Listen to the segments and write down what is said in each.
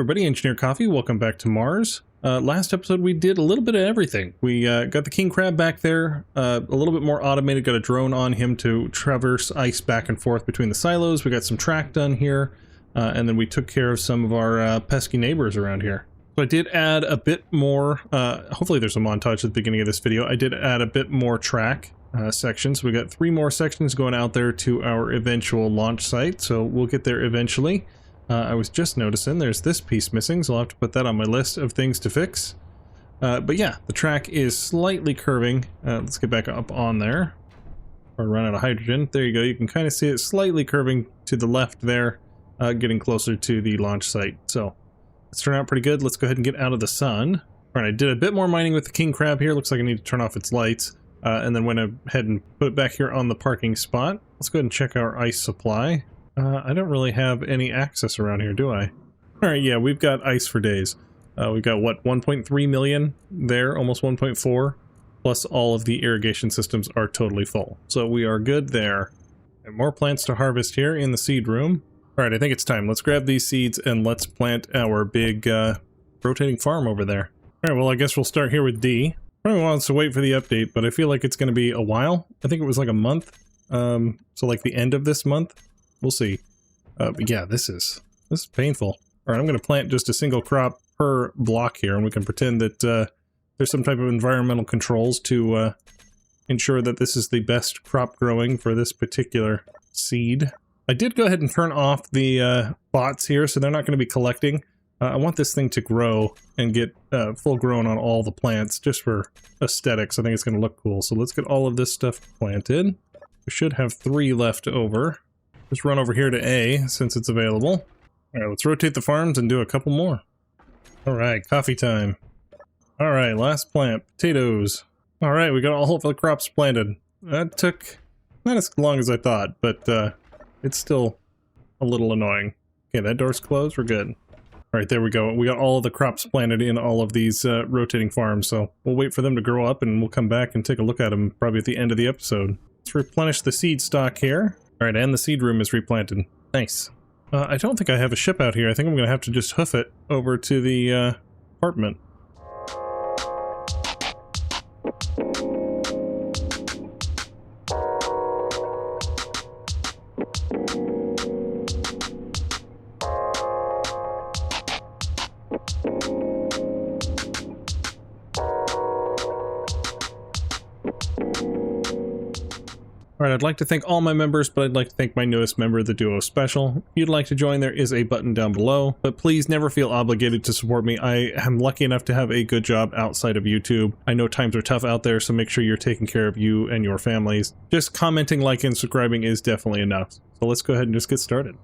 everybody, Engineer Coffee, welcome back to Mars. Last episode we did a little bit of everything. We got the king crab back there, a little bit more automated, got a drone on him to traverse ice back and forth between the silos. We got some track done here, and then we took care of some of our pesky neighbors around here. So I did add a bit more, hopefully there's a montage at the beginning of this video. I did add a bit more track sections. We got 3 more sections going out there to our eventual launch site, so we'll get there eventually. I was just noticing there's this piece missing, so I'll have to put that on my list of things to fix. But yeah, the track is slightly curving. Let's get back up on there. Or run out of hydrogen. There you go. You can kind of see it slightly curving to the left there, getting closer to the launch site. So it's turned out pretty good. Let's go ahead and get out of the sun. All right, I did a bit more mining with the king crab here. Looks like I need to turn off its lights. And then went ahead and put it back here on the parking spot. Let's go ahead and check our ice supply. I don't really have any access around here, do I? Alright, yeah, we've got ice for days. We've got, what, 1.3 million there, almost 1.4, plus all of the irrigation systems are totally full. So we are good there. And more plants to harvest here in the seed room. Alright, I think it's time. Let's grab these seeds and let's plant our big rotating farm over there. Alright, well, I guess we'll start here with D. Probably wants to wait for the update, but I feel like it's going to be a while. I think it was like a month. So like the end of this month. We'll see. But yeah, this is painful. Alright, I'm going to plant just a single crop per block here, and we can pretend that there's some type of environmental controls to ensure that this is the best crop growing for this particular seed. I did go ahead and turn off the bots here, so they're not going to be collecting. I want this thing to grow and get full grown on all the plants, just for aesthetics. I think it's going to look cool. So let's get all of this stuff planted. We should have 3 left over. Just run over here to A, since it's available. Alright, let's rotate the farms and do a couple more. Alright, coffee time. Alright, last plant, potatoes. Alright, we got all of the crops planted. That took not as long as I thought, but it's still a little annoying. Okay, that door's closed, we're good. Alright, there we go. We got all of the crops planted in all of these rotating farms, so we'll wait for them to grow up and we'll come back and take a look at them probably at the end of the episode. Let's replenish the seed stock here. Alright, and the seed room is replanted. Nice. I don't think I have a ship out here. I think I'm going to have to just hoof it over to the apartment. Alright, I'd like to thank all my members, but I'd like to thank my newest member, the Duo Special. If you'd like to join, there is a button down below, but please never feel obligated to support me. I am lucky enough to have a good job outside of YouTube. I know times are tough out there, so make sure you're taking care of you and your families. Just commenting, liking, and subscribing is definitely enough. So let's go ahead and just get started.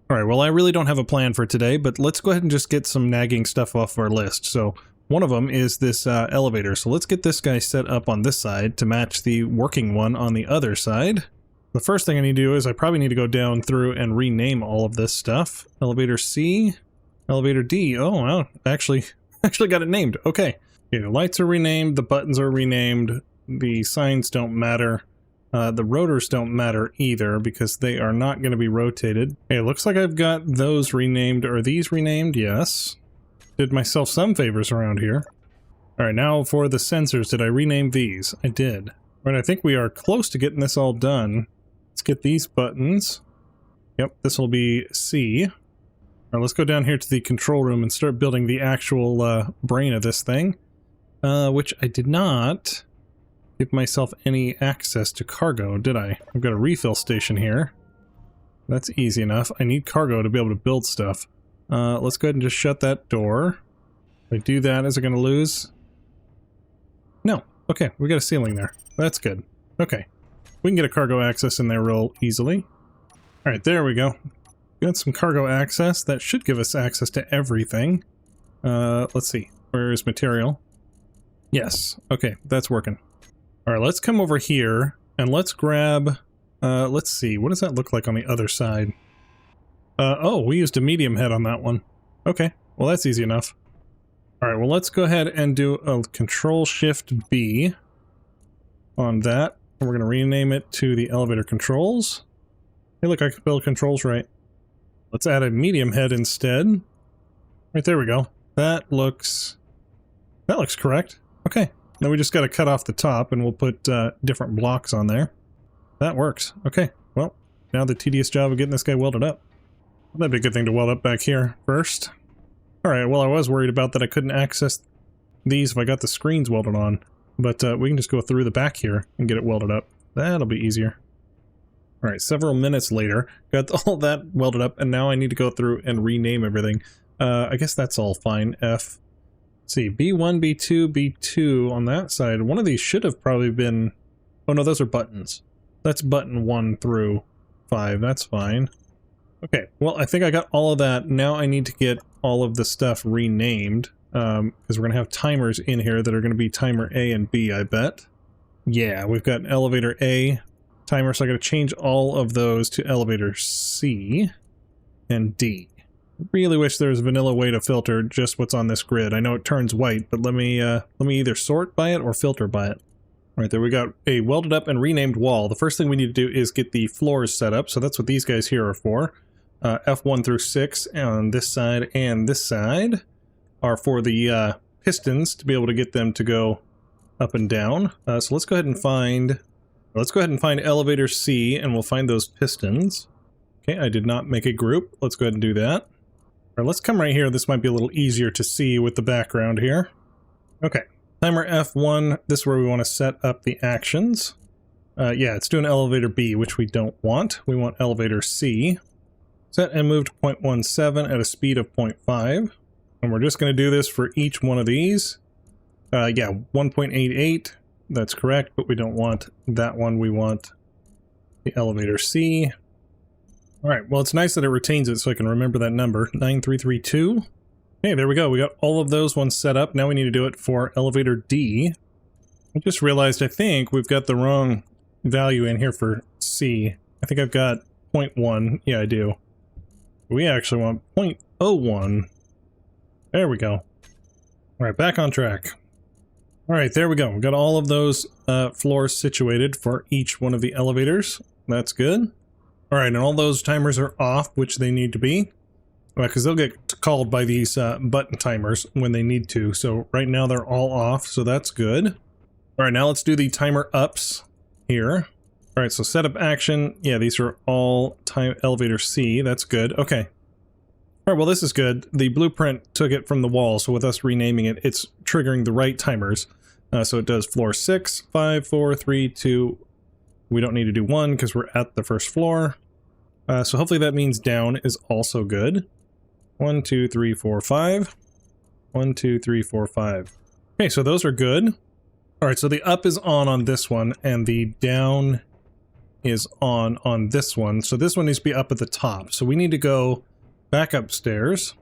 Alright, well I really don't have a plan for today, but let's go ahead and just get some nagging stuff off our list. So one of them is this elevator, so let's get this guy set up on this side to match the working one on the other side. The first thing I need to do is I probably need to go down through and rename all of this stuff. Elevator C, elevator D. Oh wow, actually got it named. Okay, the lights are renamed, the buttons are renamed, the signs don't matter. The rotors don't matter either because they are not going to be rotated. Hey, it looks like I've got those renamed. Are these renamed? Yes. Did myself some favors around here. Alright, now for the sensors, did I rename these? I did. Alright, I think we are close to getting this all done. Let's get these buttons. Yep, this will be C. Alright, let's go down here to the control room and start building the actual brain of this thing. Which I did not give myself any access to cargo, did I? I've got a refill station here. That's easy enough. I need cargo to be able to build stuff. Let's go ahead and just shut that door. If I do that, is it going to lose? No. Okay, we got a ceiling there. That's good. Okay. We can get a cargo access in there real easily. Alright, there we go. Got some cargo access. That should give us access to everything. Let's see. Where is material? Yes. Okay, that's working. Alright, let's come over here, and let's grab, let's see, what does that look like on the other side? Oh, we used a medium head on that one. Okay, well that's easy enough. All right, well, let's go ahead and do a Control-Shift-B on that. And we're going to rename it to the elevator controls. Hey, look, I can build controls right. Let's add a medium head instead. Right, there we go. That looks correct. Okay. Now we just got to cut off the top and we'll put different blocks on there. That works. Okay. Well, now the tedious job of getting this guy welded up. That'd be a good thing to weld up back here first. Alright, well, I was worried about that I couldn't access these if I got the screens welded on. But we can just go through the back here and get it welded up. That'll be easier. Alright, several minutes later, got all that welded up, and now I need to go through and rename everything. I guess that's all fine. Let's see, B1, B2, B2 on that side. One of these should have probably been... Oh no, those are buttons. That's button 1 through 5, that's fine. Okay, well, I think I got all of that. Now I need to get all of the stuff renamed, because we're going to have timers in here that are going to be timer A and B, I bet. Yeah, we've got an elevator A timer, so I got to change all of those to elevator C and D. Really wish there was a vanilla way to filter just what's on this grid. I know it turns white, but let me either sort by it or filter by it. All right, there we got a welded up and renamed wall. The first thing we need to do is get the floors set up, so that's what these guys here are for. F1 through 6 on this side and this side are for the pistons to be able to get them to go up and down. So let's go ahead and find elevator C, and we'll find those pistons. Okay, I did not make a group. Let's go ahead and do that. All right, let's come right here. This might be a little easier to see with the background here. Okay, timer F1. This is where we want to set up the actions. Yeah, it's doing elevator B, which we don't want. We want elevator C. Set and move to 0.17 at a speed of 0.5. And we're just going to do this for each one of these. Yeah, 1.88. That's correct, but we don't want that one. We want the elevator C. All right, well, it's nice that it retains it so I can remember that number, 9332. Okay, there we go. We got all of those ones set up. Now we need to do it for elevator D. I just realized I think we've got the wrong value in here for C. I think I've got 0.1. Yeah, I do. We actually want 0.01. There we go. All right, back on track. All right, there we go. We've got all of those floors situated for each one of the elevators. That's good. All right, and all those timers are off, which they need to be, because they'll get called by these button timers when they need to. So right now they're all off, so that's good. All right, now let's do the timer ups here. All right, so setup action. Yeah, these are all time elevator C. That's good. Okay. All right, well, this is good. The blueprint took it from the wall, so with us renaming it, it's triggering the right timers. So it does floor 6, 5, 4, 3, 2. We don't need to do 1 because we're at the first floor. So hopefully that means down is also good. 1, 2, 3, 4, 5. 1, 2, 3, 4, 5. Okay, so those are good. All right, so the up is on this one, and the down is on this one. So this one needs to be up at the top. So we need to go back upstairs,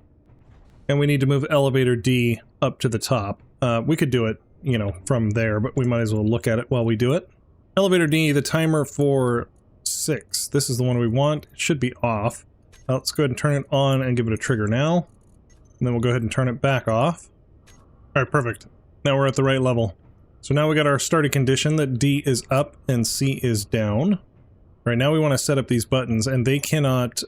and we need to move elevator D up to the top. We could do it, you know, from there, but we might as well look at it while we do it. Elevator D, the timer for 6. This is the one we want. It should be off. Let's go ahead and turn it on and give it a trigger now. And then we'll go ahead and turn it back off. All right, perfect. Now we're at the right level. So now we got our starting condition that D is up and C is down. Right now we want to set up these buttons, and they cannot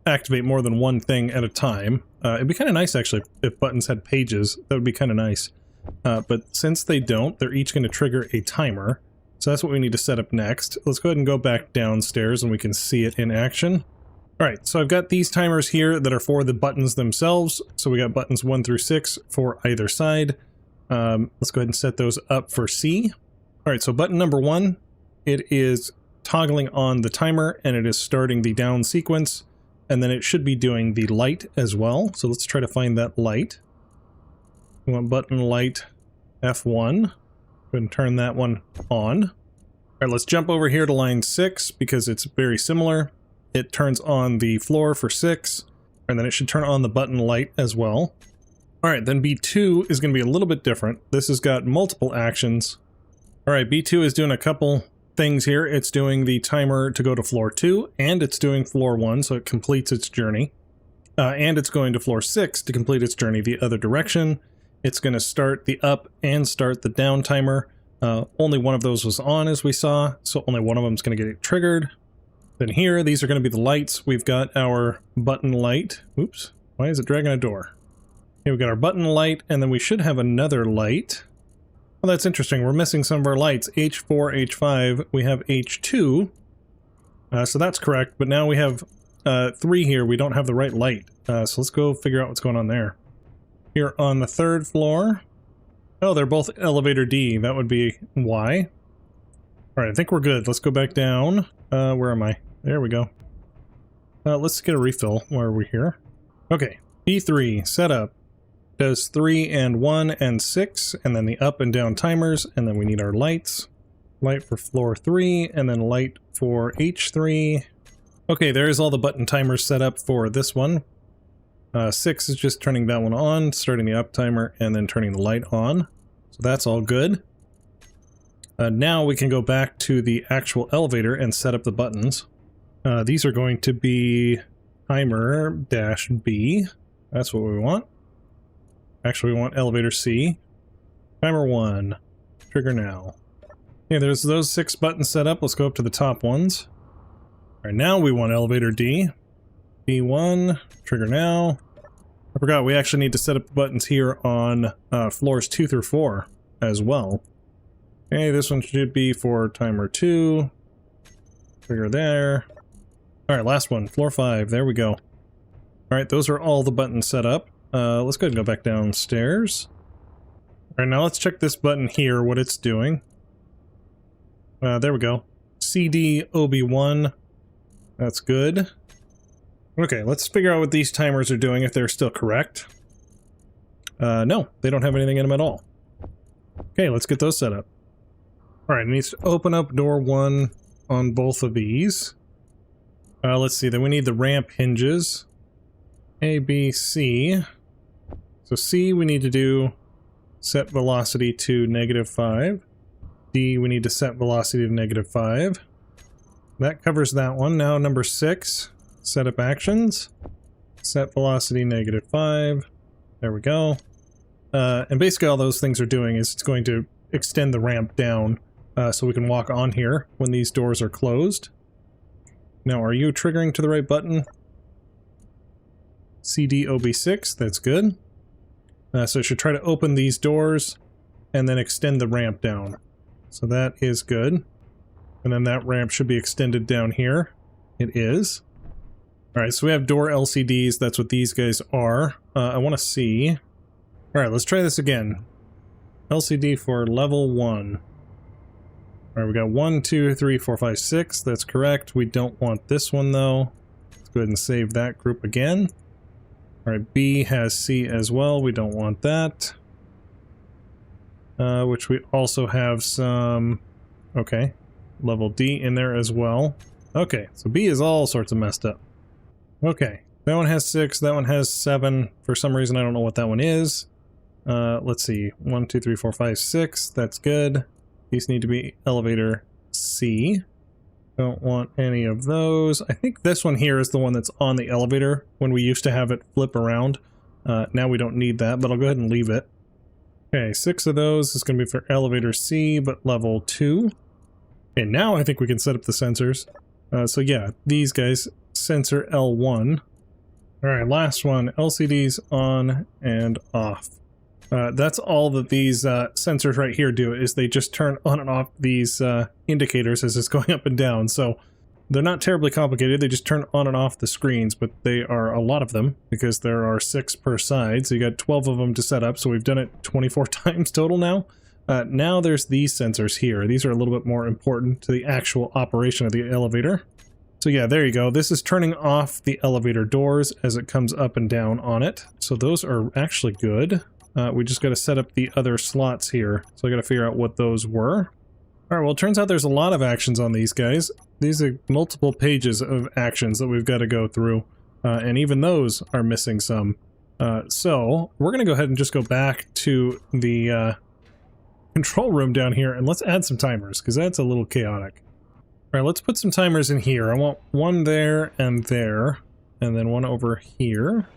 activate more than one thing at a time. It'd be kind of nice, actually, if buttons had pages. That would be kind of nice. But since they don't, they're each going to trigger a timer. So that's what we need to set up next. Let's go ahead and go back downstairs and we can see it in action. All right, so I've got these timers here that are for the buttons themselves. So we got buttons 1 through 6 for either side. Let's go ahead and set those up for C. All right, so button number 1, it is toggling on the timer and it is starting the down sequence. And then it should be doing the light as well. So let's try to find that light. We want button light F1. Go ahead and turn that one on. All right, let's jump over here to line 6 because it's very similar. It turns on the floor for 6, and then it should turn on the button light as well. All right, then B2 is going to be a little bit different. This has got multiple actions. All right, B2 is doing a couple things here. It's doing the timer to go to floor 2, and it's doing floor 1, so it completes its journey. And it's going to floor 6 to complete its journey the other direction. It's going to start the up and start the down timer Only one of those was on, as we saw, so only one of them is going to get triggered. Then here, these are going to be the lights. We've got our button light. Oops, why is it dragging a door? Okay, we've got our button light, and then we should have another light. Well, that's interesting. We're missing some of our lights. H4, H5, we have H2. So that's correct, but now we have 3 here. We don't have the right light. So let's go figure out what's going on there. Here on the 3rd floor. Oh, they're both elevator D. That would be Y. Alright, I think we're good. Let's go back down. Where am I? There we go. Let's get a refill while we're here. Okay, B3, setup. Does 3 and 1 and 6, and then the up and down timers, and then we need our lights. Light for floor 3, and then light for H3. Okay, there's all the button timers set up for this one. 6 is just turning that one on, starting the up timer, and then turning the light on. So that's all good. Now we can go back to the actual elevator and set up the buttons. These are going to be timer -B. That's what we want. Actually, we want elevator C. Timer 1. Trigger now. Okay, there's those 6 buttons set up. Let's go up to the top ones. Alright, now we want elevator D. D1. Trigger now. I forgot, we actually need to set up the buttons here on floors 2 through 4 as well. Okay, this one should be for timer 2. Trigger there. Alright, last one. Floor 5. There we go. Alright, those are all the buttons set up. Let's go ahead and go back downstairs. Alright, now let's check this button here, what it's doing. There we go. CD OB1. That's good. Okay, let's figure out what these timers are doing, if they're still correct. No, they don't have anything in them at all. Okay, let's get those set up. Alright, it needs to open up door 1 on both of these. Let's see, then we need the ramp hinges. A, B, C. So C we need to do set velocity to -5. D we need to set velocity to -5. That covers that one. Now number 6. Setup actions. Set velocity -5. There we go. And basically all those things are doing is it's going to extend the ramp down so we can walk on here when these doors are closed. Now are you triggering to the right button? CDOB6, that's good. So it should try to open these doors and then extend the ramp down. So that is good. And then that ramp should be extended down here. It is. Alright, so we have door LCDs, that's what these guys are. I want to see. Alright, let's try this again. LCD for level 1. Alright, we got 1, 2, 3, 4, 5, 6, that's correct. We don't want this one though. Let's go ahead and save that group again. Alright, B has C as well, we don't want that. Which we also have some... Okay, level D in there as well. Okay, so B is all sorts of messed up. Okay, that one has 6, that one has 7. For some reason, I don't know what that one is. Let's see, 1, 2, 3, 4, 5, 6, that's good. These need to be elevator C. Don't want any of those. I think this one here is the one that's on the elevator when we used to have it flip around. Now we don't need that, but I'll go ahead and leave it. Okay, 6 of those is going to be for elevator C, but level 2. And now I think we can set up the sensors. So yeah, these guys, sensor L1. Alright, last one, LCDs on and off. That's all that these sensors right here do, is they just turn on and off these indicators as it's going up and down. So they're not terribly complicated, they just turn on and off the screens, but they are a lot of them, because there are 6 per side, so you got 12 of them to set up, so we've done it 24 times total now. Now there's these sensors here. These are a little bit more important to the actual operation of the elevator. So yeah, there you go. This is turning off the elevator doors as it comes up and down on it. So those are actually good. We just got to set up the other slots here. So I got to figure out what those were. Alright, well it turns out there's a lot of actions on these guys. These are multiple pages of actions that we've got to go through. And even those are missing some. So we're going to go ahead and just go back to the control room down here and let's add some timers, because that's a little chaotic. Alright, let's put some timers in here. I want one there, and then one over here.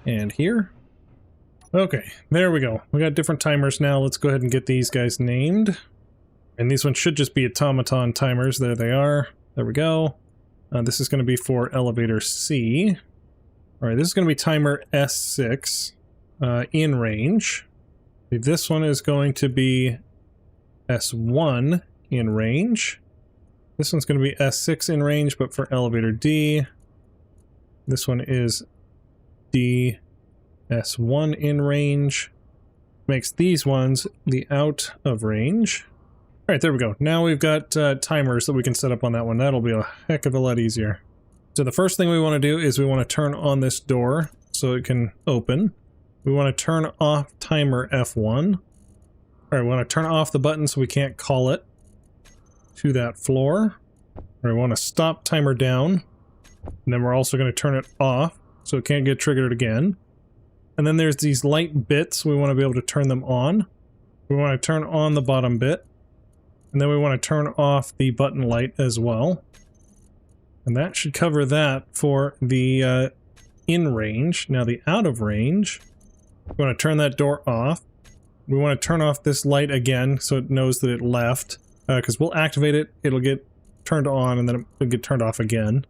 And here. Okay, there we go. We got different timers now. Let's go ahead and get these guys named. And these ones should just be automaton timers. There they are. There we go. This is going to be for elevator C. All right, this is going to be timer S6 in range. This one is going to be S1 in range. This one's going to be S6 in range, but for elevator D. This one is D S1 in range. Makes these ones the out of range. All right, there we go. Now we've got timers that we can set up on that one. That'll be a heck of a lot easier. So the first thing we want to do is we want to turn on this door so it can open. We want to turn off timer F1. All right, we want to turn off the button so we can't call it to that floor. All right, we want to stop timer down. And then we're also going to turn it off so it can't get triggered again. And then there's these light bits. We want to be able to turn them on. We want to turn on the bottom bit. And then we want to turn off the button light as well. And that should cover that for the in range. Now the out of range, we want to turn that door off. We want to turn off this light again so it knows that it left. Because we'll activate it, it'll get turned on, and then it'll get turned off again.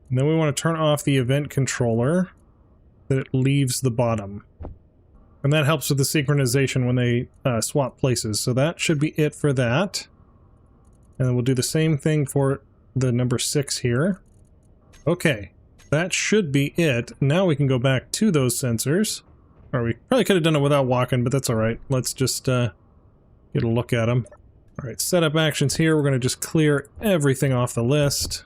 And then we want to turn off the event controller that it leaves the bottom. And that helps with the synchronization when they swap places. So that should be it for that. And then we'll do the same thing for the number 6 here. Okay, that should be it. Now we can go back to those sensors. Or we probably could have done it without walking, but that's alright. Let's just get a look at them. Alright, setup actions here. We're going to just clear everything off the list.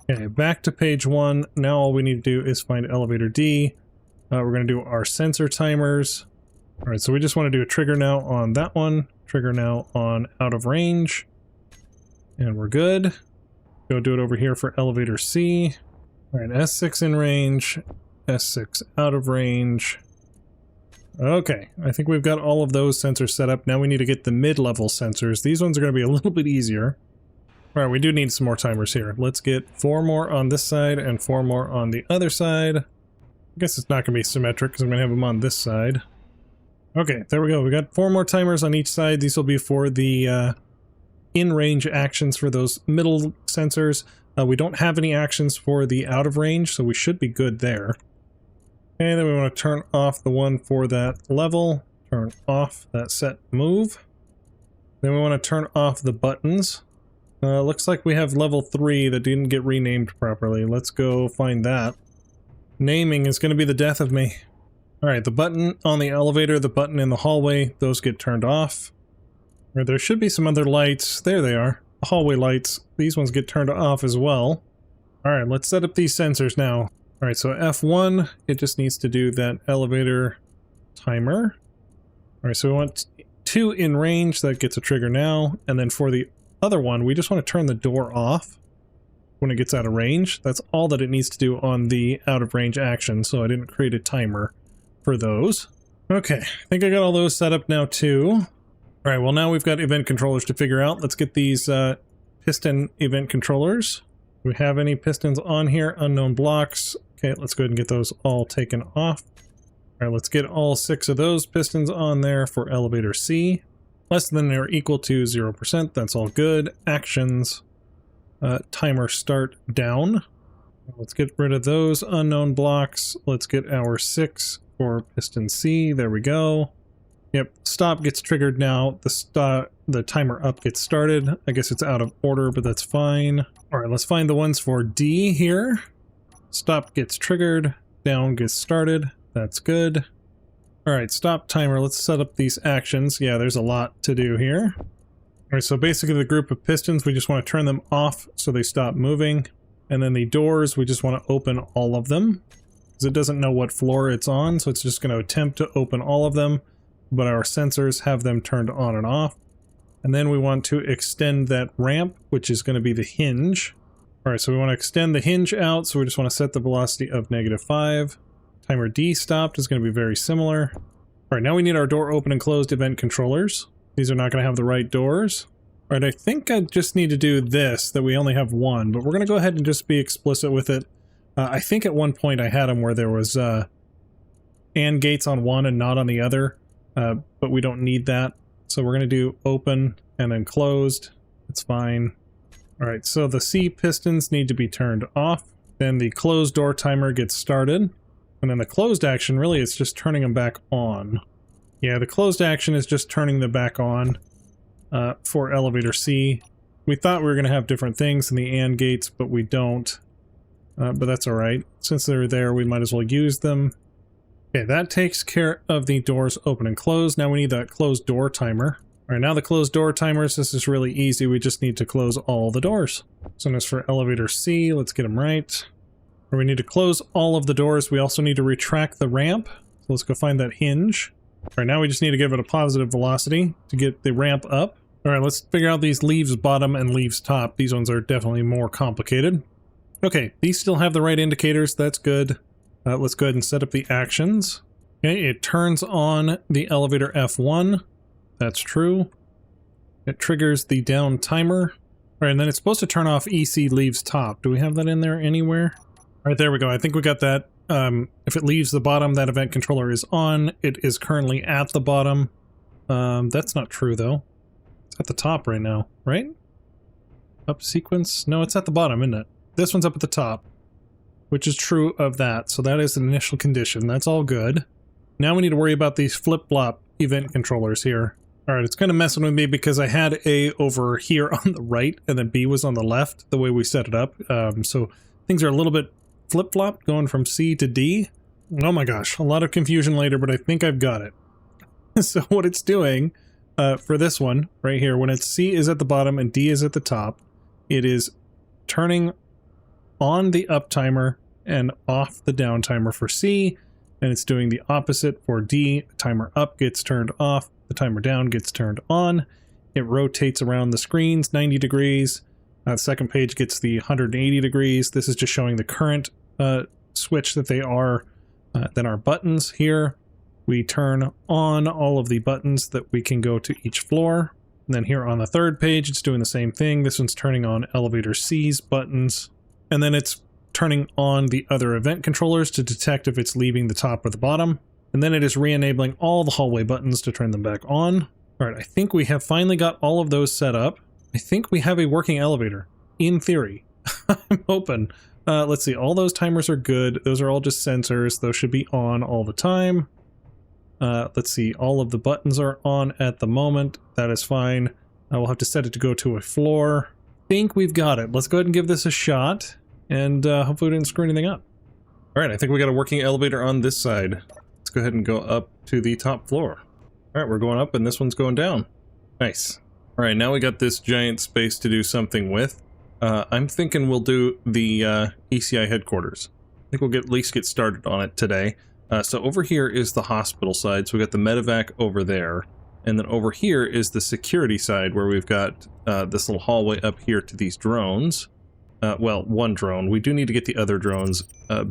Okay, back to page 1. Now all we need to do is find elevator D. We're going to do our sensor timers. Alright, so we just want to do a trigger now on that one. Trigger now on out of range. And we're good. Go do it over here for elevator C. Alright, S6 in range. S6 out of range. Okay, I think we've got all of those sensors set up. Now we need to get the mid-level sensors. These ones are going to be a little bit easier. Alright, we do need some more timers here. Let's get 4 more on this side and 4 more on the other side. I guess it's not going to be symmetric because I'm going to have them on this side. Okay, there we go. We got 4 more timers on each side. These will be for the in-range actions for those middle sensors. We don't have any actions for the out-of-range, so we should be good there. Okay, then we want to turn off the one for that level. Turn off that set move. Then we want to turn off the buttons. Looks like we have level 3 that didn't get renamed properly. Let's go find that. Naming is going to be the death of me. Alright, the button on the elevator, the button in the hallway, those get turned off. Or there should be some other lights. There they are. The hallway lights. These ones get turned off as well. Alright, let's set up these sensors now. Alright, so F1, it just needs to do that elevator timer. Alright, so we want 2 in range. That gets a trigger now. And then for the other one, we just want to turn the door off when it gets out of range. That's all that it needs to do on the out of range action, so I didn't create a timer for those. Okay, I think I got all those set up now too. Alright, well now we've got event controllers to figure out. Let's get these piston event controllers. Do we have any pistons on here? Unknown blocks. Okay, let's go ahead and get those all taken off. Alright, let's get all 6 of those pistons on there for elevator C. Less than or equal to 0%, that's all good. Actions, timer start down. Let's get rid of those unknown blocks. Let's get our 6 for piston C, there we go. Yep, stop gets triggered now. The timer up gets started. I guess it's out of order, but that's fine. Alright, let's find the ones for D here. Stop gets triggered, down gets started, that's good. Alright, stop timer. Let's set up these actions. Yeah, there's a lot to do here. Alright, so basically the group of pistons, we just want to turn them off so they stop moving. And then the doors, we just want to open all of them. Because it doesn't know what floor it's on, so it's just going to attempt to open all of them. But our sensors have them turned on and off. And then we want to extend that ramp, which is going to be the hinge. Alright, so we want to extend the hinge out, so we just want to set the velocity of -5. Timer D stopped is going to be very similar. Alright, now we need our door open and closed event controllers. These are not going to have the right doors. Alright, I think I just need to do this, that we only have 1, but we're going to go ahead and just be explicit with it. I think at one point I had them where there was and gates on one and not on the other, but we don't need that. So we're going to do open and then closed. It's fine. All right, so the C pistons need to be turned off. Then the closed door timer gets started. And then the closed action, really, it's just turning them back on. Yeah, the closed action is just turning them back on for elevator C. We thought we were going to have different things in the AND gates, but we don't. But that's all right. Since they're there, we might as well use them. Okay, that takes care of the doors open and close. Now we need that closed door timer. All right, now the closed door timers, this is really easy. We just need to close all the doors. So as for elevator C, let's get them right. We need to close all of the doors. We also need to retract the ramp. So let's go find that hinge. All right, now we just need to give it a positive velocity to get the ramp up. All right, let's figure out these leaves bottom and leaves top. These ones are definitely more complicated. Okay, these still have the right indicators. That's good. Let's go ahead and set up the actions. Okay, it turns on the elevator F1. That's true. It triggers the down timer. All right, and then it's supposed to turn off EC leaves top. Do we have that in there anywhere? All right, there we go. I think we got that. If it leaves the bottom, that event controller is on. It is currently at the bottom. That's not true, though. It's at the top right now, right? Up sequence? No, it's at the bottom, isn't it? This one's up at the top, which is true of that. So that is an initial condition. That's all good. Now we need to worry about these flip-flop event controllers here. All right, it's kind of messing with me because I had A over here on the right and then B was on the left, the way we set it up. So things are a little bit flip-flopped going from C to D. Oh my gosh, a lot of confusion later, but I think I've got it. So what it's doing for this one right here, when it's C is at the bottom and D is at the top, it is turning on the up timer and off the down timer for C, and it's doing the opposite for D. Timer up gets turned off, the timer down gets turned on. It rotates around the screens 90 degrees. Second page gets the 180 degrees. This is just showing the current switch that they are. Then our buttons here, we turn on all of the buttons that we can go to each floor. And then here on the third page, it's doing the same thing. This one's turning on elevator C's buttons. And then it's turning on the other event controllers to detect if it's leaving the top or the bottom. And then it is re-enabling all the hallway buttons to turn them back on. All right, I think we have finally got all of those set up. I think we have a working elevator, in theory. I'm hoping. Let's see, all those timers are good. Those are all just sensors. Those should be on all the time. Let's see, all of the buttons are on at the moment. That is fine. I will have to set it to go to a floor. I think we've got it. Let's go ahead and give this a shot. And hopefully we didn't screw anything up. All right, I think we got a working elevator on this side. Let's go ahead and go up to the top floor. All right, we're going up and this one's going down. Nice. All right, now we got this giant space to do something with. I'm thinking we'll do the ECI headquarters. I think we'll at least get started on it today. So over here is the hospital side. So we got the medevac over there. And then over here is the security side where we've got this little hallway up here to these drones. Well, one drone. We do need to get the other drones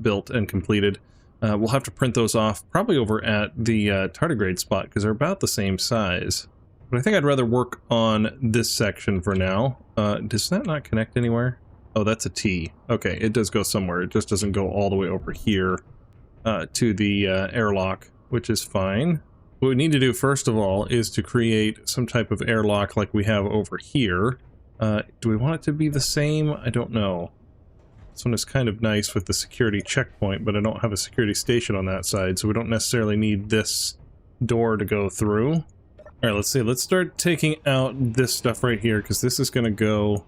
built and completed. We'll have to print those off probably over at the tardigrade spot because they're about the same size. But I think I'd rather work on this section for now. Does that not connect anywhere? Oh, that's a T. Okay, it does go somewhere. It just doesn't go all the way over here to the airlock, which is fine. What we need to do first of all is to create some type of airlock like we have over here. Do we want it to be the same? I don't know. This one is kind of nice with the security checkpoint, but I don't have a security station on that side, so we don't necessarily need this door to go through. All right, let's see. Let's start taking out this stuff right here, because this is going to go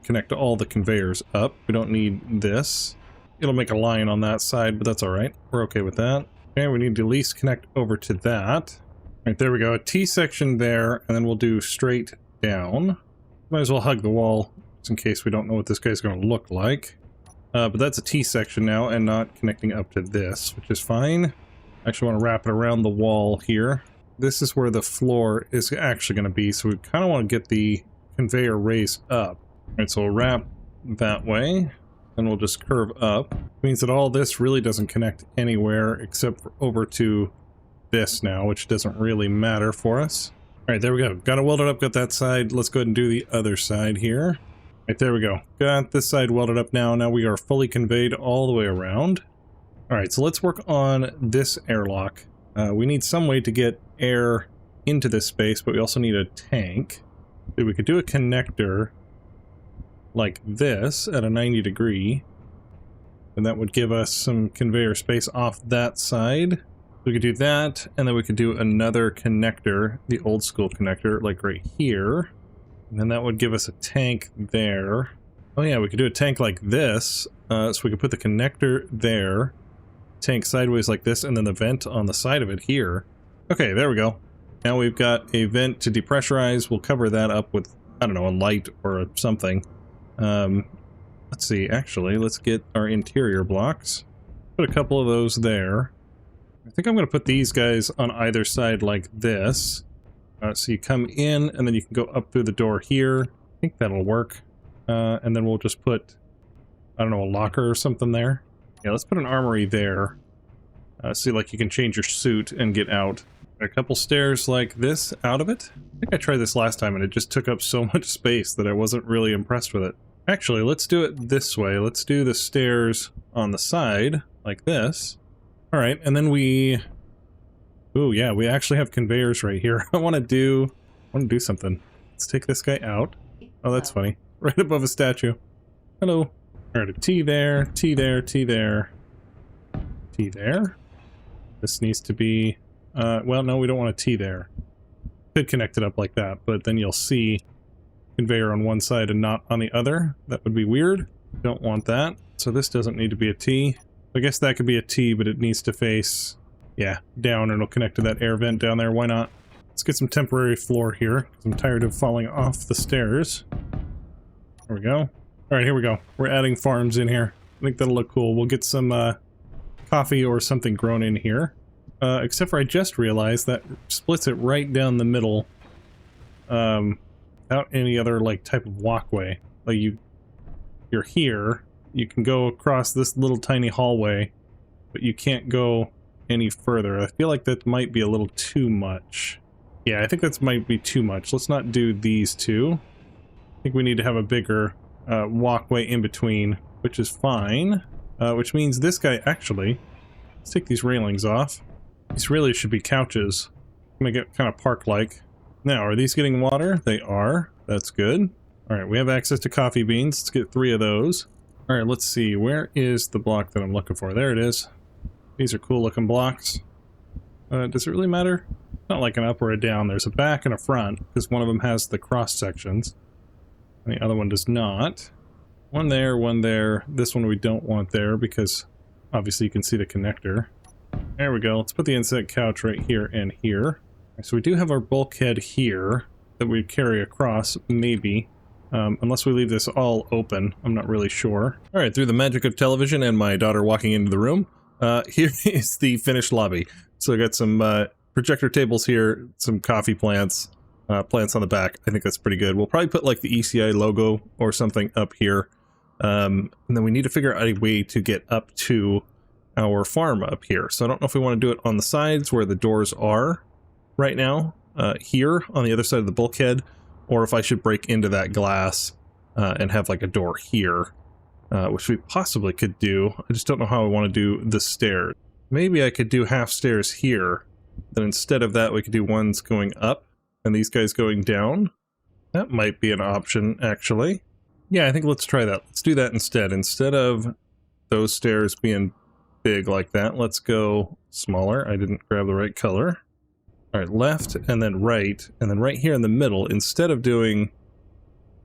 connect to all the conveyors up. We don't need this. It'll make a line on that side, but that's all right. We're okay with that. Okay, we need to at least connect over to that. All right, there we go. A T section there, and then we'll do straight down. Might as well hug the wall, just in case we don't know what this guy's going to look like. But that's a T section now, and not connecting up to this, which is fine. I actually want to wrap it around the wall here. This is where the floor is actually going to be, so we kind of want to get the conveyor raised up. All right, so we'll wrap that way, and we'll just curve up. It means that all this really doesn't connect anywhere except for over to this now, which doesn't really matter for us. All right, there we go. Got it welded up, got that side. Let's go ahead and do the other side here. Right, there we go. Got this side welded up now. Now we are fully conveyed all the way around. All right, so let's work on this airlock. We need some way to get air into this space, but we also need a tank. So we could do a connector like this at a 90 degree, and that would give us some conveyor space off that side. We could do that, and then we could do another connector, the old school connector, like right here. And then that would give us a tank there. Oh yeah, we could do a tank like this, so we could put the connector there, tank sideways like this, and then the vent on the side of it here. Okay, there we go. Now we've got a vent to depressurize. We'll cover that up with, I don't know, a light or something. Let's see, actually, let's get our interior blocks. Put a couple of those there. I think I'm going to put these guys on either side like this. So you come in, and then you can go up through the door here. I think that'll work. And then we'll just put, I don't know, a locker or something there. Yeah, let's put an armory there. See, like, you can change your suit and get out. A couple stairs like this out of it. I think I tried this last time and it just took up so much space that I wasn't really impressed with it. Actually, let's do it this way. Let's do the stairs on the side like this. All right, and then we... Ooh, yeah, we actually have conveyors right here. I want to do something. Let's take this guy out. Oh, that's funny. Right above a statue. Hello. All right, a T there, T there, T there, T there. This needs to be... well, no, we don't want a T there. Could connect it up like that, but then you'll see conveyor on one side and not on the other. That would be weird. Don't want that. So this doesn't need to be a T. I guess that could be a T, but it needs to face, yeah, down, and it'll connect to that air vent down there. Why not? Let's get some temporary floor here, because I'm tired of falling off the stairs. There we go. All right, here we go. We're adding farms in here. I think that'll look cool. We'll get some coffee or something grown in here. Except for I just realized that splits it right down the middle, without any other, like, type of walkway. Like, you're here, you can go across this little tiny hallway, but you can't go any further. I feel like that might be a little too much. Yeah, I think that might be too much. Let's not do these two. I think we need to have a bigger walkway in between, which is fine. Which means this guy, actually, let's take these railings off. These really should be couches. Make it kind of park-like. Now, are these getting water? They are. That's good. Alright, we have access to coffee beans. Let's get 3 of those. Alright, let's see. Where is the block that I'm looking for? There it is. These are cool-looking blocks. Does it really matter? Not like an up or a down. There's a back and a front, because one of them has the cross-sections. And the other one does not. One there, one there. This one we don't want there, because obviously you can see the connector. There we go. Let's put the insect couch right here and here. So we do have our bulkhead here that we carry across, maybe. Unless we leave this all open. I'm not really sure. Alright, through the magic of television and my daughter walking into the room, here is the finished lobby. So I got some projector tables here, some coffee plants, plants on the back. I think that's pretty good. We'll probably put like the ECI logo or something up here. And then we need to figure out a way to get up to our farm up here. So I don't know if we want to do it on the sides where the doors are right now, here on the other side of the bulkhead, or if I should break into that glass and have like a door here, which we possibly could do. I just don't know how I want to do the stairs. Maybe I could do half stairs here, then instead of that we could do ones going up and these guys going down. That might be an option, actually. Yeah, I think let's try that. Let's do that instead. Instead of those stairs being big like that, let's go smaller. I didn't grab the right color. All right, left and then right here in the middle. Instead of doing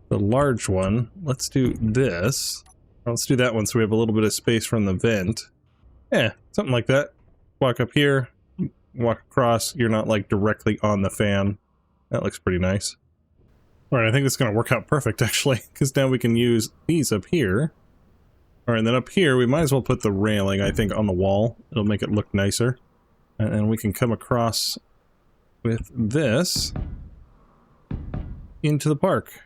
the large one, let's do this. Let's do that one so we have a little bit of space from the vent. Yeah, something like that. Walk up here, walk across. You're not like directly on the fan. That looks pretty nice. All right, I think it's going to work out perfect actually, because now we can use these up here. All right, and then up here, we might as well put the railing, I think, on the wall. It'll make it look nicer. And we can come across with this into the park.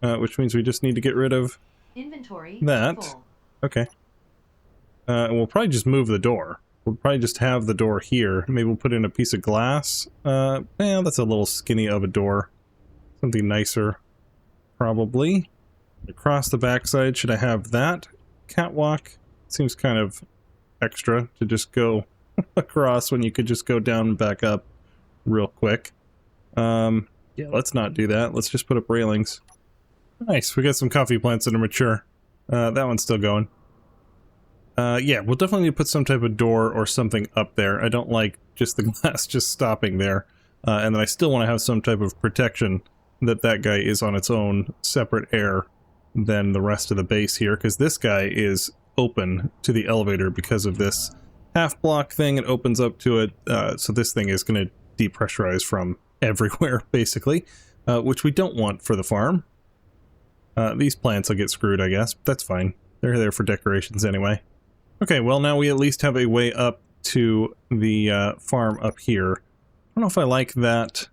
Which means we just need to get rid of inventory that. full. Okay. And we'll probably just move the door. We'll probably just have the door here. Maybe we'll put in a piece of glass. Yeah, that's a little skinny of a door. Something nicer, probably. Across the backside, should I have that? Catwalk seems kind of extra to just go across when you could just go down and back up real quick. Yeah, let's not do that. Let's just put up railings. Nice, we got some coffee plants that are mature. That one's still going. Yeah, we'll definitely need to put some type of door or something up there. I don't like just the glass just stopping there. And then I still want to have some type of protection that that guy is on its own separate air than the rest of the base here, because this guy is open to the elevator because of this half block thing. It opens up to it, so this thing is going to depressurize from everywhere, basically, which we don't want for the farm. These plants will get screwed, I guess, but that's fine. They're there for decorations anyway. Okay, well now we at least have a way up to the farm up here. I don't know if I like that.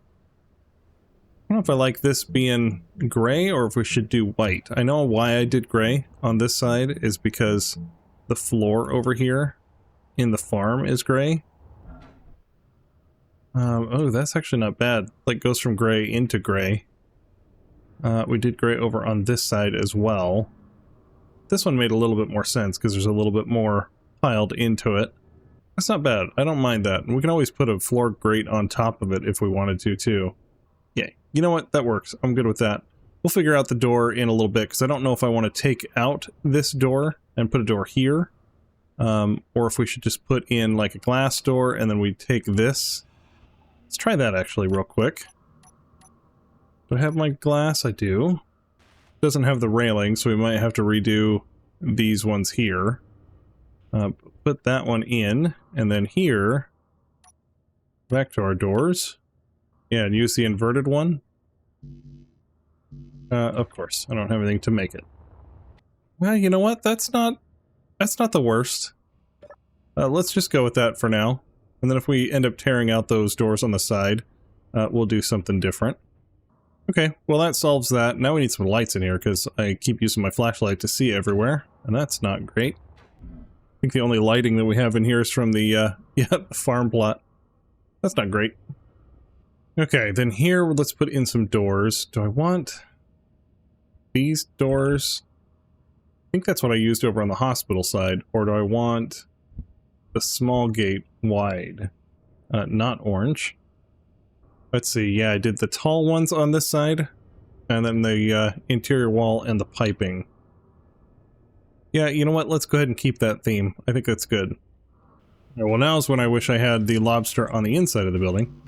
I don't know if I like this being gray or if we should do white. I know why I did gray on this side is because the floor over here in the farm is gray. Oh, that's actually not bad. Like, goes from gray into gray. We did gray over on this side as well. This one made a little bit more sense because there's a little bit more piled into it. That's not bad. I don't mind that. And we can always put a floor grate on top of it if we wanted to, too. Yeah, you know what? That works. I'm good with that. We'll figure out the door in a little bit because I don't know if I want to take out this door and put a door here. Or if we should just put in like a glass door and then we take this. Let's try that actually real quick. Do I have my glass? I do. Doesn't have the railing, so we might have to redo these ones here. Put that one in, and then here, back to our doors. Yeah, and use the inverted one. Of course, I don't have anything to make it. Well, you know what? That's not the worst. Let's just go with that for now. And then if we end up tearing out those doors on the side, we'll do something different. Okay, well that solves that. Now we need some lights in here because I keep using my flashlight to see everywhere, and that's not great. I think the only lighting that we have in here is from the, the farm plot. That's not great. Okay, then here let's put in some doors. Do I want these doors? I think that's what I used over on the hospital side, or do I want the small gate wide? Not orange. Let's see, yeah, I did the tall ones on this side, and then the interior wall and the piping. Yeah, you know what, let's go ahead and keep that theme. I think that's good. Right, well, now's when I wish I had the lobster on the inside of the building.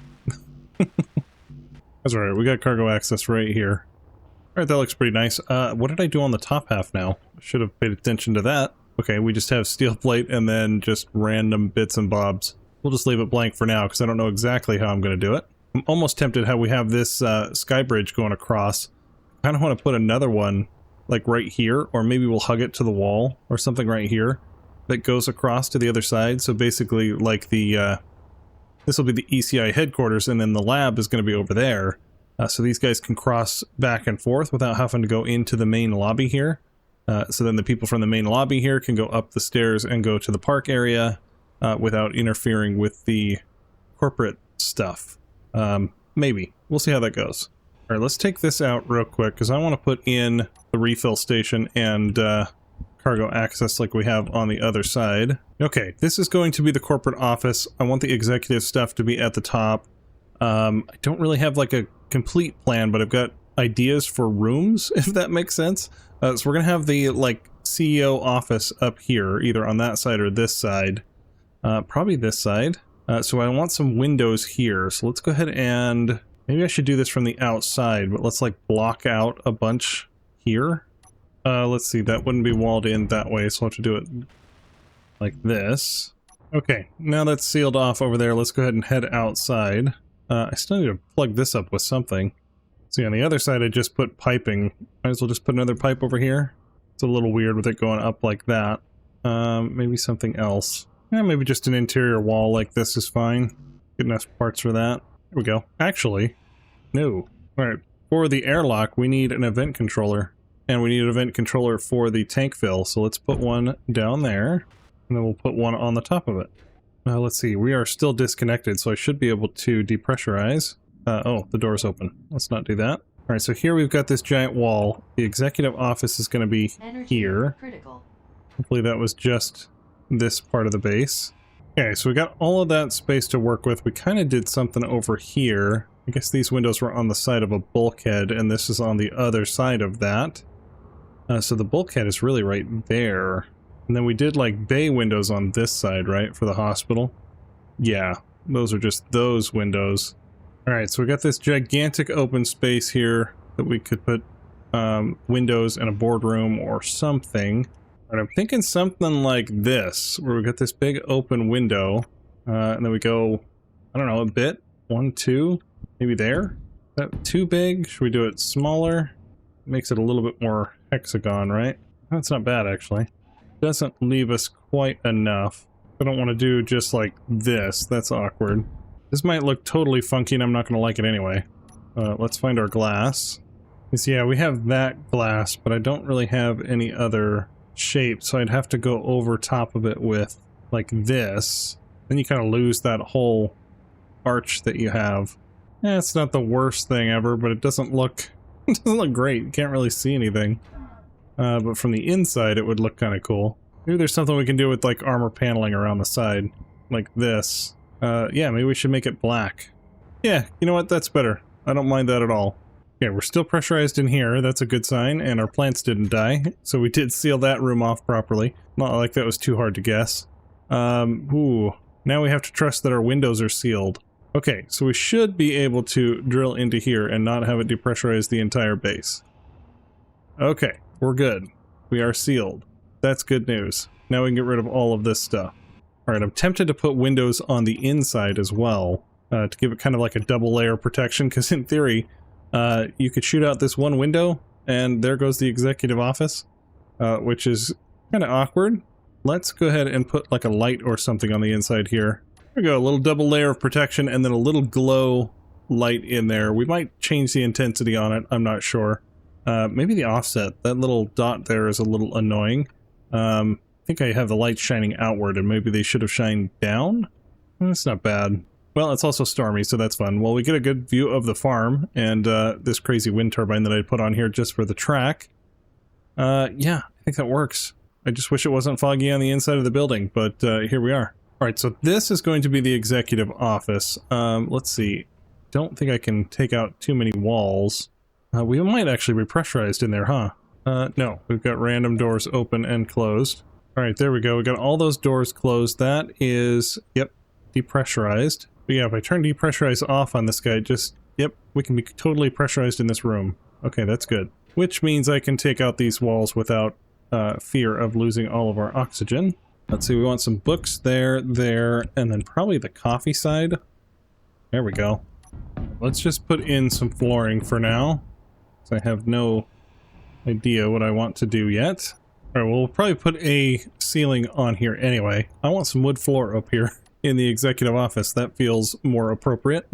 That's alright, we got cargo access right here. Alright, that looks pretty nice. What did I do on the top half now? I should have paid attention to that. Okay, we just have steel plate and then just random bits and bobs. We'll just leave it blank for now, because I don't know exactly how I'm going to do it. I'm almost tempted how we have this sky bridge going across. I kind of want to put another one like right here, or maybe we'll hug it to the wall or something right here that goes across to the other side. So basically like the this will be the ECI headquarters, and then the lab is going to be over there. So these guys can cross back and forth without having to go into the main lobby here. So then the people from the main lobby here can go up the stairs and go to the park area without interfering with the corporate stuff. Maybe. We'll see how that goes. Alright, let's take this out real quick, because I want to put in the refill station and cargo access like we have on the other side. Okay, this is going to be the corporate office. I want the executive stuff to be at the top. I don't really have like a complete plan, but I've got ideas for rooms, if that makes sense. So we're going to have the like CEO office up here, either on that side or this side. Probably this side. So I want some windows here, so let's go ahead and... Maybe I should do this from the outside, but let's like block out a bunch here. Let's see, that wouldn't be walled in that way, so I'll have to do it like this. Okay, now that's sealed off over there, let's go ahead and head outside. I still need to plug this up with something. See, on the other side I just put piping. Might as well just put another pipe over here. It's a little weird with it going up like that. Maybe something else. Yeah, maybe just an interior wall like this is fine. Get enough parts for that. There we go. Actually, no. Alright, for the airlock, we need an event controller. And we need an event controller for the tank fill, so let's put one down there. And then we'll put one on the top of it. Let's see, we are still disconnected, so I should be able to depressurize. Oh, the door's open. Let's not do that. Alright, so here we've got this giant wall. The executive office is going to be here. Critical. Hopefully that was just this part of the base. Okay, so we got all of that space to work with. We kind of did something over here. I guess these windows were on the side of a bulkhead, and this is on the other side of that. So the bulkhead is really right there. And then we did like bay windows on this side, right, for the hospital? Yeah, those are just those windows. Alright, so we got this gigantic open space here that we could put windows and a boardroom or something. And I'm thinking something like this, where we got this big open window, and then we go, I don't know, a bit, 1, 2, maybe there? Is that too big? Should we do it smaller? Makes it a little bit more hexagon, right? That's not bad, actually. Doesn't leave us quite enough. I don't want to do just like this. That's awkward. This might look totally funky and I'm not going to like it anyway. Let's find our glass. Because, yeah, we have that glass, but I don't really have any other shape, so I'd have to go over top of it with like this. Then you kind of lose that whole arch that you have. Yeah, it's not the worst thing ever, but it doesn't look great. You can't really see anything. But from the inside, it would look kind of cool. Maybe there's something we can do with like armor paneling around the side, like this. Yeah, maybe we should make it black. Yeah, you know what? That's better. I don't mind that at all. Okay, we're still pressurized in here. That's a good sign, and our plants didn't die, so we did seal that room off properly. Not like that was too hard to guess. Ooh, now we have to trust that our windows are sealed. Okay, so we should be able to drill into here and not have it depressurize the entire base. Okay, we're good. We are sealed. That's good news. Now we can get rid of all of this stuff. Alright, I'm tempted to put windows on the inside as well, to give it kind of like a double layer protection, because in theory, you could shoot out this one window, and there goes the executive office, which is kind of awkward. Let's go ahead and put like a light or something on the inside here. There we go, a little double layer of protection, and then a little glow light in there. We might change the intensity on it, I'm not sure. Maybe the offset. That little dot there is a little annoying. I think I have the light shining outward, and maybe they should have shined down? That's not bad. Well, it's also stormy, so that's fun. Well, we get a good view of the farm, and this crazy wind turbine that I put on here just for the track. Yeah, I think that works. I just wish it wasn't foggy on the inside of the building, but here we are. Alright, so this is going to be the executive office. Let's see. Don't think I can take out too many walls. We might actually be pressurized in there, huh? No, we've got random doors open and closed. Alright, there we go. We got all those doors closed. That is, yep, depressurized. But yeah, if I turn depressurize off on this guy, just, yep, we can be totally pressurized in this room. Okay, that's good. Which means I can take out these walls without fear of losing all of our oxygen. Let's see, we want some books there, and then probably the coffee side. There we go. Let's just put in some flooring for now. So I have no idea what I want to do yet. Alright, well, we'll probably put a ceiling on here anyway. I want some wood floor up here in the executive office. That feels more appropriate.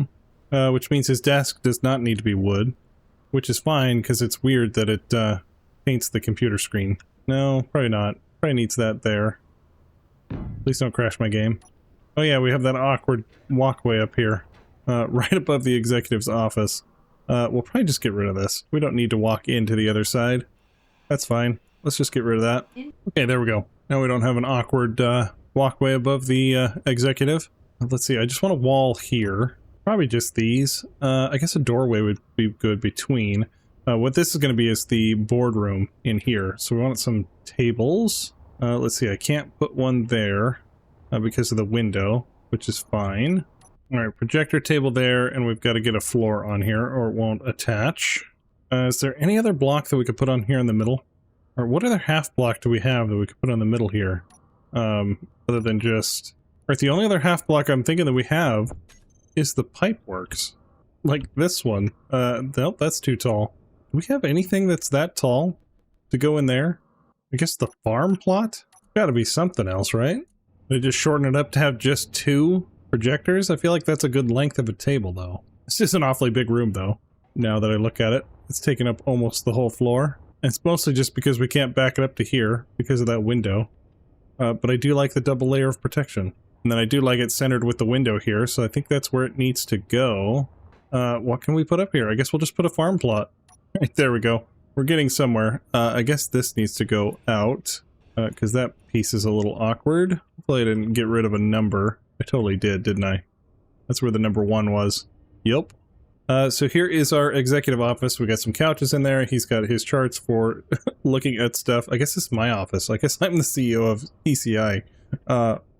Which means his desk does not need to be wood. Which is fine, because it's weird that it paints the computer screen. No, probably not. Probably needs that there. Please don't crash my game. Oh yeah, we have that awkward walkway up here. Right above the executive's office. We'll probably just get rid of this. We don't need to walk into the other side. That's fine. Let's just get rid of that. Okay, there we go. Now we don't have an awkward walkway above the executive. Let's see, I just want a wall here. Probably just these. I guess a doorway would be good between. What this is going to be is the boardroom in here. So we want some tables. Let's see, I can't put one there because of the window, which is fine. Alright, projector table there, and we've got to get a floor on here or it won't attach. Is there any other block that we could put on here in the middle? Or what other half block do we have that we could put on the middle here? Other than just... Right, the only other half block I'm thinking that we have is the pipeworks. Like this one. Nope, that's too tall. Do we have anything that's that tall to go in there? I guess the farm plot? Gotta be something else, right? They just shorten it up to have just 2 projectors? I feel like that's a good length of a table, though. It's just an awfully big room, though. Now that I look at it, it's taking up almost the whole floor. And it's mostly just because we can't back it up to here because of that window. But I do like the double layer of protection. And then I do like it centered with the window here, so I think that's where it needs to go. What can we put up here? I guess we'll just put a farm plot. Right, there we go. We're getting somewhere. I guess this needs to go out. because that piece is a little awkward. Hopefully I didn't get rid of a number. I totally did, didn't I? That's where the number 1 was. Yep. So here is our executive office. We got some couches in there. He's got his charts for looking at stuff. I guess this is my office. I guess I'm the CEO of ECI.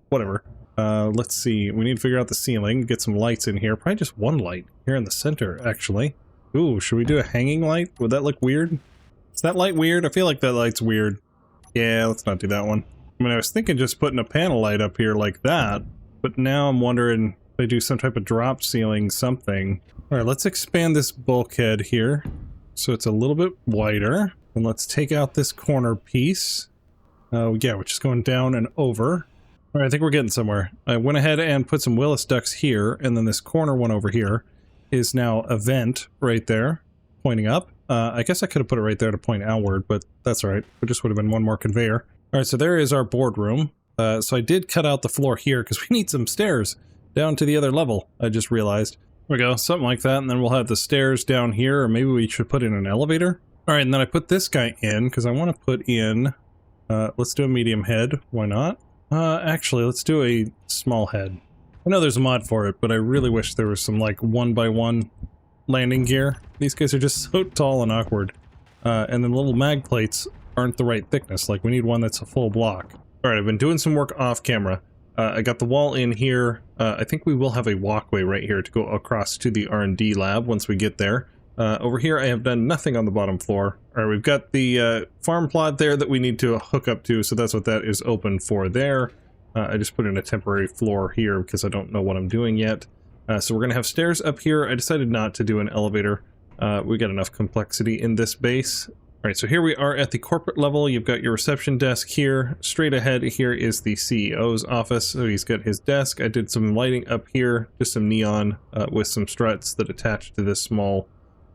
Whatever. Let's see. We need to figure out the ceiling. Get some lights in here. Probably just one light here in the center, actually. Ooh, should we do a hanging light? Would that look weird? Is that light weird? I feel like that light's weird. Yeah, let's not do that one. I mean, I was thinking just putting a panel light up here like that, but now I'm wondering if they do some type of drop ceiling something. All right, let's expand this bulkhead here so it's a little bit wider. And let's take out this corner piece. Yeah, we're just going down and over. All right, I think we're getting somewhere. I went ahead and put some Willis ducts here, and then this corner one over here is now a vent right there, pointing up. I guess I could have put it right there to point outward, but that's all right. It just would have been one more conveyor. All right, so there is our boardroom. So I did cut out the floor here because we need some stairs down to the other level, I just realized. There we go, something like that, and then we'll have the stairs down here, or maybe we should put in an elevator. All right, and then I put this guy in because I want to put in, let's do a medium head. Why not? Actually, let's do a small head. I know there's a mod for it, but I really wish there was some, like, 1x1 landing gear. These guys are just so tall and awkward. And then little mag plates aren't the right thickness. Like, we need one that's a full block. Alright, I've been doing some work off camera. I got the wall in here. I think we will have a walkway right here to go across to the R&D lab once we get there. Over here, I have done nothing on the bottom floor. Alright, we've got the farm plot there that we need to hook up to, so that's what that is open for there. I just put in a temporary floor here because I don't know what I'm doing yet. So we're going to have stairs up here. I decided not to do an elevator. We got enough complexity in this base. Alright, so here we are at the corporate level. You've got your reception desk here. Straight ahead here is the CEO's office. So he's got his desk. I did some lighting up here, just some neon with some struts that attach to this small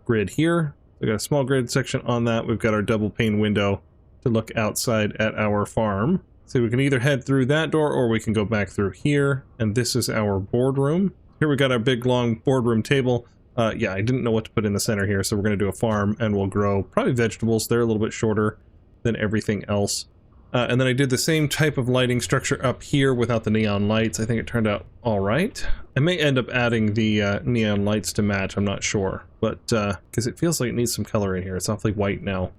grid here. We got a small grid section on that. We've got our double pane window to look outside at our farm. So we can either head through that door or we can go back through here. And this is our boardroom. Here we got our big long boardroom table. Yeah, I didn't know what to put in the center here, so we're going to do a farm and we'll grow probably vegetables. They're a little bit shorter than everything else. And then I did the same type of lighting structure up here without the neon lights. I think it turned out all right. I may end up adding the neon lights to match, I'm not sure. But, because it feels like it needs some color in here. It's awfully white now.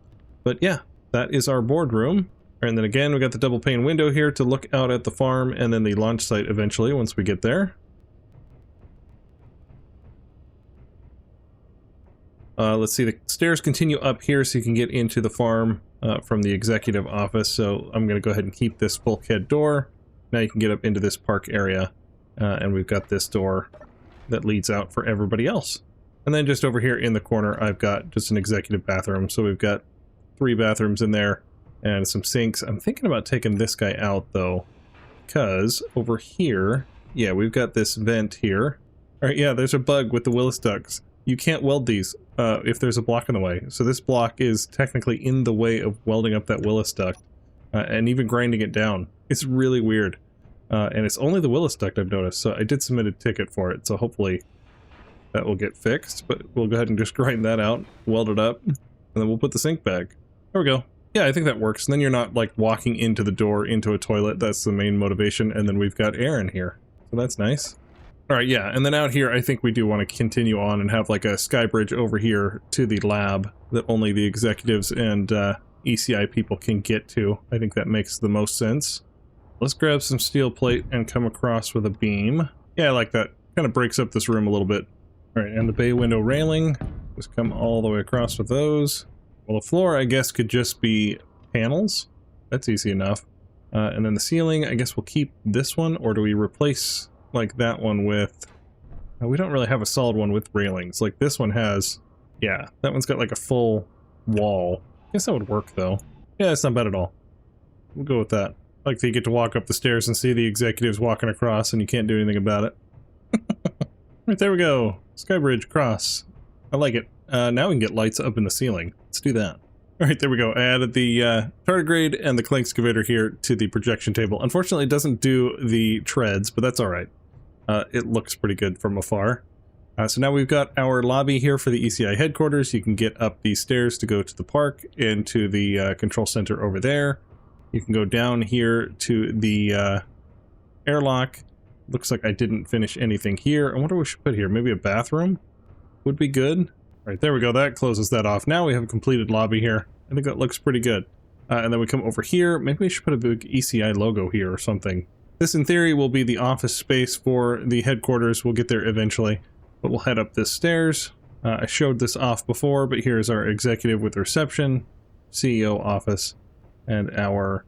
But yeah, that is our boardroom. And then again, we got the double pane window here to look out at the farm and then the launch site eventually once we get there. Let's see, the stairs continue up here so you can get into the farm from the executive office. So I'm going to go ahead and keep this bulkhead door. Now you can get up into this park area. And we've got this door that leads out for everybody else. And then just over here in the corner, I've got just an executive bathroom. So we've got 3 bathrooms in there and some sinks. I'm thinking about taking this guy out though, because over here, yeah, we've got this vent here. All right, yeah, there's a bug with the Willis ducts. You can't weld these if there's a block in the way. So this block is technically in the way of welding up that Willis duct and even grinding it down. It's really weird. And it's only the Willis duct I've noticed. So I did submit a ticket for it. So hopefully that will get fixed. But we'll go ahead and just grind that out, weld it up, and then we'll put the sink back. There we go. Yeah, I think that works. And then you're not like walking into the door into a toilet. That's the main motivation. And then we've got air in here. So that's nice. All right, yeah, and then out here, I think we do want to continue on and have like a sky bridge over here to the lab that only the executives and ECI people can get to. I think that makes the most sense. Let's grab some steel plate and come across with a beam. Yeah, I like that. Kind of breaks up this room a little bit. All right, and the bay window railing. Just come all the way across with those. Well, the floor, I guess, could just be panels. That's easy enough. And then the ceiling, I guess we'll keep this one, or do we replace like that one with... we don't really have a solid one with railings. Like this one has... Yeah, that one's got like a full wall. I guess that would work though. Yeah, it's not bad at all. We'll go with that. Like that you get to walk up the stairs and see the executives walking across and you can't do anything about it. Right, there we go. Skybridge across. I like it. Now we can get lights up in the ceiling. Let's do that. Alright, there we go. I added the tardigrade and the clank excavator here to the projection table. Unfortunately, it doesn't do the treads, but that's alright. It looks pretty good from afar. So now we've got our lobby here for the ECI headquarters. You can get up these stairs to go to the park and to the control center over there. You can go down here to the airlock. Looks like I didn't finish anything here. I wonder what we should put here. Maybe a bathroom would be good. All right, there we go. That closes that off. Now we have a completed lobby here. I think that looks pretty good. And then we come over here. Maybe we should put a big ECI logo here or something. This, in theory, will be the office space for the headquarters. We'll get there eventually. But we'll head up this stairs. I showed this off before, but here's our executive with reception, CEO office, and our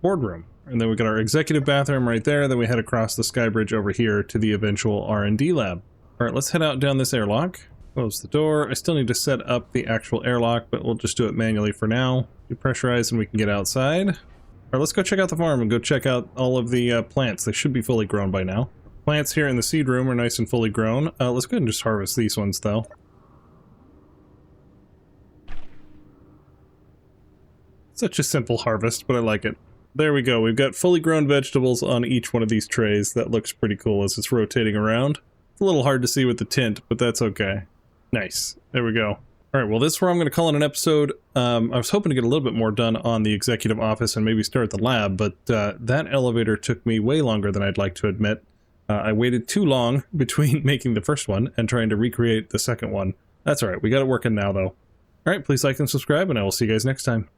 boardroom. And then we got our executive bathroom right there. Then we head across the sky bridge over here to the eventual R&D lab. All right, let's head out down this airlock. Close the door. I still need to set up the actual airlock, but we'll just do it manually for now. Depressurize and we can get outside. All right, let's go check out the farm and go check out all of the plants. They should be fully grown by now. Plants here in the seed room are nice and fully grown. Let's go ahead and just harvest these ones, though. Such a simple harvest, but I like it. There we go. We've got fully grown vegetables on each one of these trays. That looks pretty cool as it's rotating around. It's a little hard to see with the tint, but that's okay. Nice. There we go. All right, well, this is where I'm going to call it an episode. I was hoping to get a little bit more done on the executive office and maybe start the lab, but that elevator took me way longer than I'd like to admit. I waited too long between making the first one and trying to recreate the second one. That's all right. We got it working now, though. All right, please like and subscribe, and I will see you guys next time.